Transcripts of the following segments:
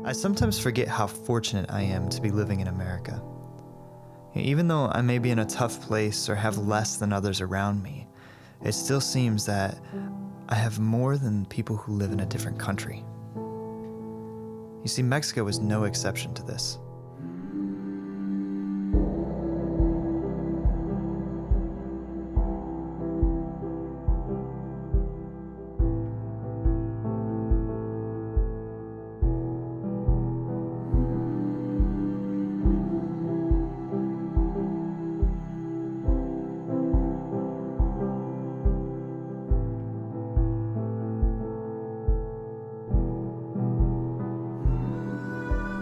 I sometimes forget how fortunate I am to be living in America. Even though I may be in a tough place or have less than others around me, it still seems that I have more than people who live in a different country. You see, Mexico is no exception to this.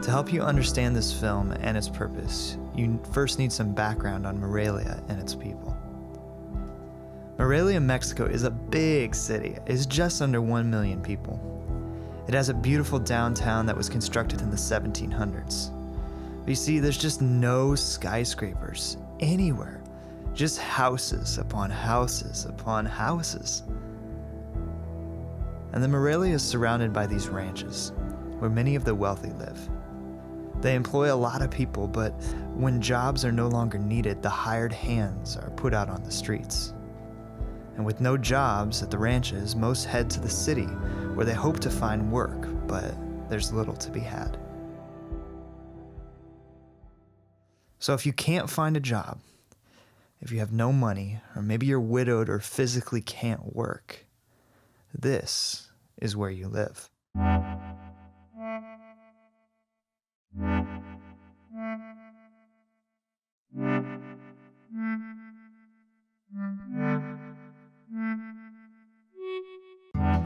To help you understand this film and its purpose, you first need some background on Morelia and its people. Morelia, Mexico is a big city. It's just under 1 million people. It has a beautiful downtown that was constructed in the 1700s. But you see, there's just no skyscrapers anywhere, just houses upon houses upon houses. And the Morelia is surrounded by these ranches, where many of the wealthy live. They employ a lot of people, but when jobs are no longer needed, the hired hands are put out on the streets. And with no jobs at the ranches, most head to the city, where they hope to find work, but there's little to be had. So if you can't find a job, if you have no money, or maybe you're widowed or physically can't work, this is where you live.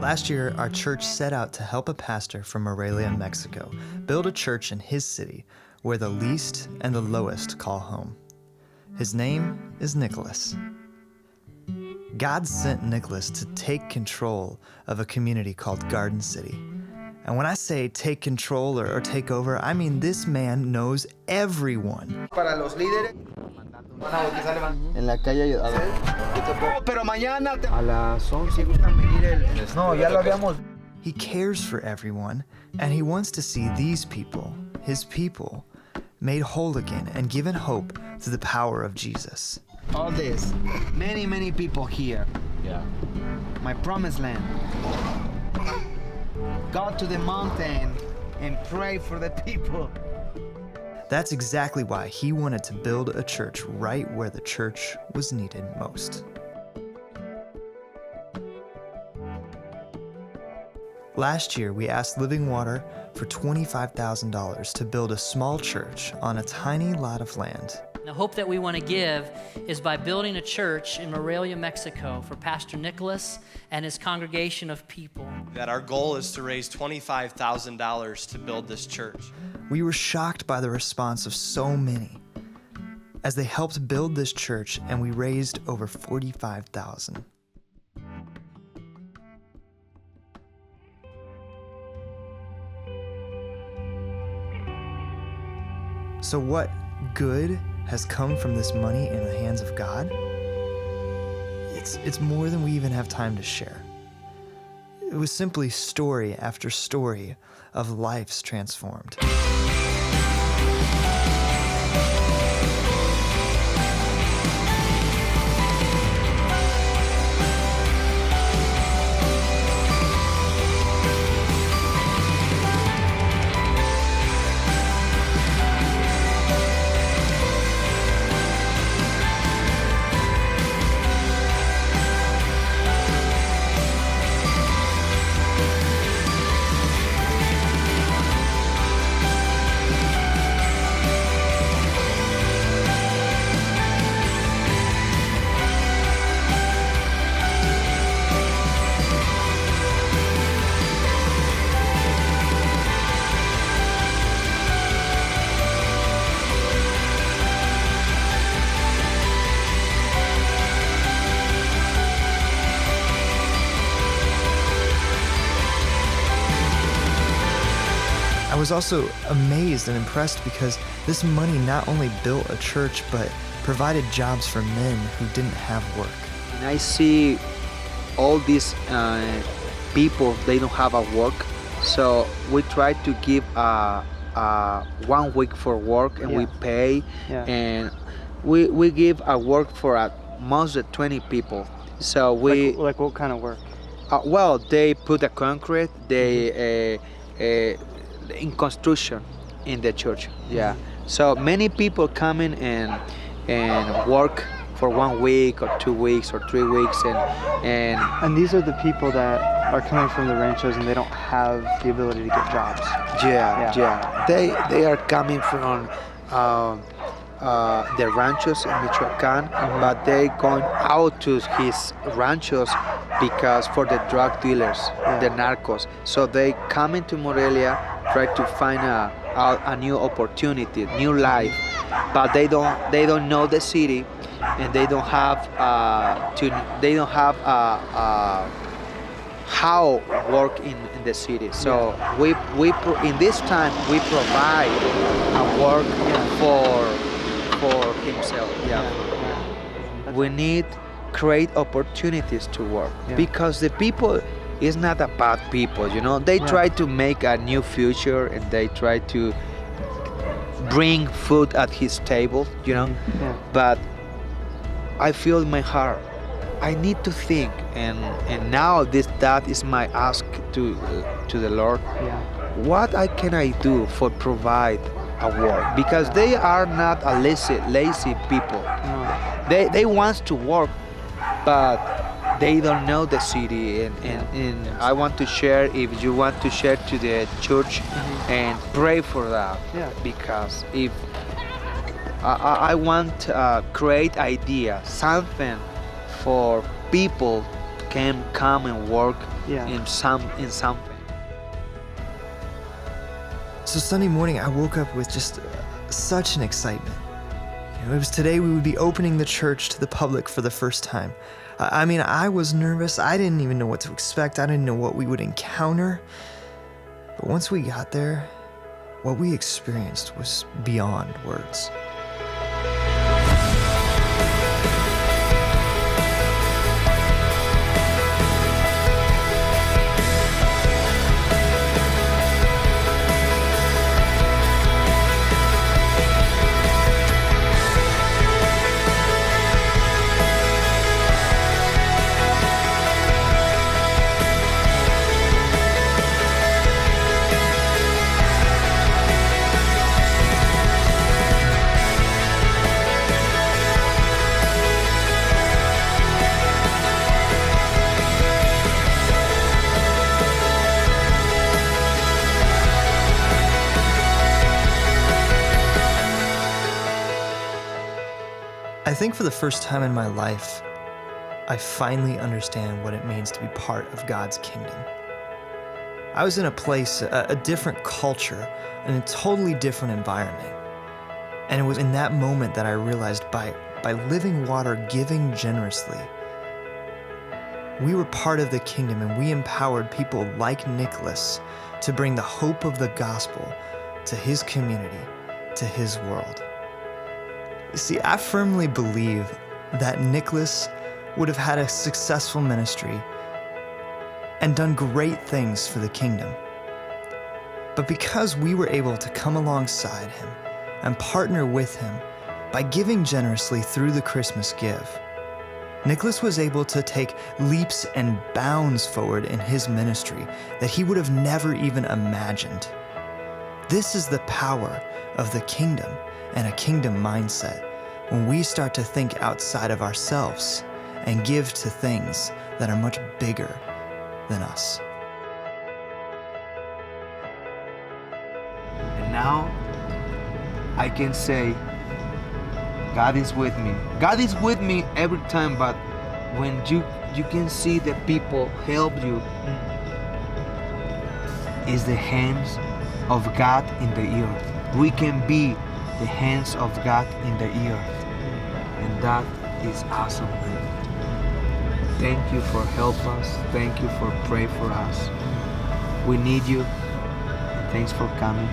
Last year, our church set out to help a pastor from Morelia, Mexico, build a church in his city where the least and the lowest call home. His name is Nicholas. God sent Nicholas to take control of a community called Garden City. And when I say take control or take over, I mean this man knows everyone. Para los líderes. En la calle. Pero mañana a las 11 gustan venir el. No, ya lo habíamos. He cares for everyone, and he wants to see these people, his people, made whole again and given hope through the power of Jesus. All this, many people here. Yeah. My promised land. Go to the mountain and pray for the people. That's exactly why he wanted to build a church right where the church was needed most. Last year, we asked Living Water for $25,000 to build a small church on a tiny lot of land. The hope that we want to give is by building a church in Morelia, Mexico for Pastor Nicholas and his congregation of people. That our goal is to raise $25,000 to build this church. We were shocked by the response of so many as they helped build this church, and we raised over $45,000. So what good has come from this money in the hands of God? It's more than we even have time to share. It was simply story after story of lives transformed. I was also amazed and impressed because this money not only built a church, but provided jobs for men who didn't have work. And I see all these people, they don't have a work, So we try to give 1 week for work, and we pay, and we give a work for at most 20 people. So we like what kind of work? well, they put the concrete, they in construction in the church. Yeah. So many people come in and work for 1 week or 2 weeks or 3 weeks, And these are the people that are coming from the ranchos and they don't have the ability to get jobs. yeah. They are coming from the ranchos in Michoacan, but they going out to his ranchos because for the drug dealers, the narcos. So they come into Morelia, try to find a new opportunity, new life, but they don't know the city, and they don't have how work in the city. So we in this time we provide a work for himself. We need create opportunities to work because the people is not a bad people, you know. They try to make a new future, and they try to bring food at his table, you know. But I feel in my heart I need to think, and now that is my ask to the Lord. What can I do for provide a work? Because they are not a lazy people. They want to work, but they don't know the city, and I want to share, if you want to share to the church, and pray for that. Because if I want to create idea, something for people can come and work in something. So Sunday morning, I woke up with just such an excitement. It was today we would be opening the church to the public for the first time. I mean, I was nervous. I didn't even know what to expect. I didn't know what we would encounter. But once we got there, what we experienced was beyond words. I think for the first time in my life, I finally understand what it means to be part of God's kingdom. I was in a place, a different culture, in a totally different environment. And it was in that moment that I realized by living water, giving generously, we were part of the kingdom, and we empowered people like Nicholas to bring the hope of the gospel to his community, to his world. See, I firmly believe that Nicholas would have had a successful ministry and done great things for the kingdom. But because we were able to come alongside him and partner with him by giving generously through the Christmas Give, Nicholas was able to take leaps and bounds forward in his ministry that he would have never even imagined. This is the power of the kingdom and a kingdom mindset when we start to think outside of ourselves and give to things that are much bigger than us. And now I can say, God is with me. God is with me every time, but when you can see the people help you, is the hands of God in the earth. We can be the hands of God in the earth, and that is awesome. Thank you for help us. Thank you for pray for us. We need you. Thanks for coming.